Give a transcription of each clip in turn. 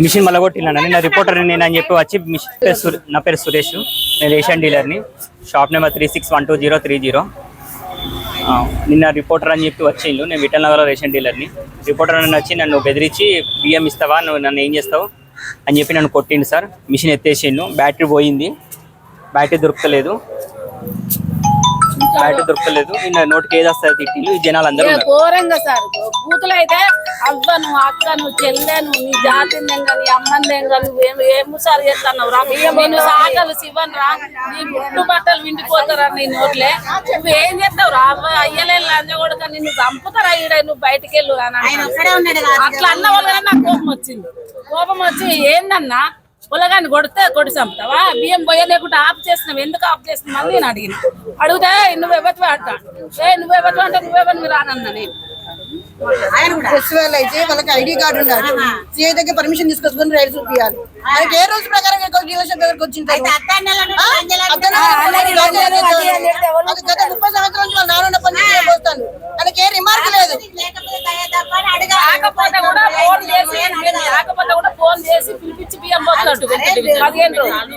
Machine మలగొట్టిల్లండి. నా reporter నేను అని చెప్పి వచ్చి నా పేరు సురేష్, నేను రేషన్ డీలర్ని, షాప్ నెంబర్ 36123030. నిన్న రిపోర్టర్ అని చెప్పి వచ్చిండు. నేను విఠల్ నగర్లో రేషన్ డీలర్ని. రిపోర్టర్ అని వచ్చి నన్ను బెదిరించి బియ్యం ఇస్తావా, నువ్వు నన్ను ఏం చేస్తావు అని చెప్పి నన్ను కొట్టిండు సార్. మిషన్ ఎత్తేసిండు, బ్యాటరీ పోయింది, బ్యాటరీ దొరకలేదు. నిన్న నోటికి ఏది వస్తుంది తిట్టిలు ఈ జనాలు అందరూ ఘోరంగా సార్. బూతులు అయితే అవ్వను, అక్కను, చెల్లెను, నీ జాతిందేంగా, నీ అమ్మందేంగా, నువ్వేం సార్ చేస్తున్నావు రా, నేను సాకలు శివన్ రా, నీ గుడ్డు బట్టలు విండిపోతారా నీ నోట్లే, నువ్వేం చేస్తావు రా, అయ్యలే లంజ కొడుక, నిన్ను చంపుతారా ఈడ, నువ్వు బయటకు వెళ్ళు అట్లా అన్న వాళ్ళు. నాకు కోపం వచ్చి ఏందన్నా పొలగాన్ని కొడితే కొడి చంపుతావా, బియ్యం పోయలేకుండా ఆఫ్ చేస్తున్నావు, ఎందుకు ఆఫ్ చేస్తున్నావు అని నేను అడిగితే నువ్వెవరివే అంట, నువ్వెవరివే అంటే నువ్వెవరు మీరు రానన్నా. నేను ఫెస్టివల్ అయితే వాళ్ళకి ఐడి కార్డు ఉండాలి, సిఐ దగ్గర పర్మిషన్ తీసుకొచ్చుకొని రైడ్ చూపించాలి. ఆయనకి ఏ రోజు ప్రకారం డీలర్షిప్ దగ్గరకు వచ్చింటారు. గత 30 సంవత్సరాల నుంచి వాళ్ళ నాన్న పని పోస్తాను, ఆయనకి ఏ రిమార్క్ లేదు. కాకపోతే కూడా ఫోన్ చేసి పిలిపించి బియ్యం పోతున్నట్టు 15 రోజులు.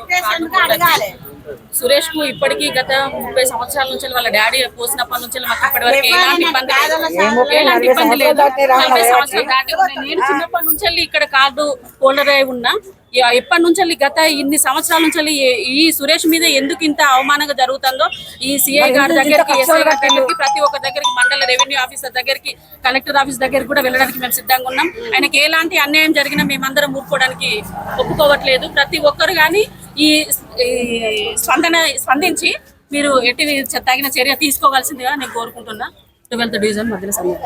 సురేష్ కు ఇప్పటికీ గత 30 సంవత్సరాల నుంచి వాళ్ళ డాడీ పోసినప్పటి నుంచి మాకు ఇప్పటి వరకు ఎలాంటి ఇబ్బంది లేదు. 40 సంవత్సరాలు దాటి నేను చిన్నప్పటి నుంచి ఇక్కడ కార్డు హోల్డర్ అయి ఉన్నా. ఎప్పటి నుంచి గత ఇన్ని సంవత్సరాల నుంచి ఈ సురేష్ మీద ఎందుకు ఇంత అవమానంగా జరుగుతుందో ఈ సిఐ గారి దగ్గరికి, ఎస్ఐ గారి దగ్గరికి, ప్రతి ఒక్క దగ్గరికి, మండల రెవెన్యూ ఆఫీసర్ దగ్గరికి, కలెక్టర్ ఆఫీస్ దగ్గరికి కూడా వెళ్ళడానికి మేము సిద్ధంగా ఉన్నాం. ఆయనకి ఎలాంటి అన్యాయం జరిగినా మేమందరం ఊరుకోవడానికి ఒప్పుకోవట్లేదు. ప్రతి ఒక్కరు కానీ ఈ స్పందించి మీరు ఎట్టి తగిన చర్య తీసుకోవాల్సిందిగా నేను కోరుకుంటున్నా. 12th డివిజన్ మధ్యలో సమయం.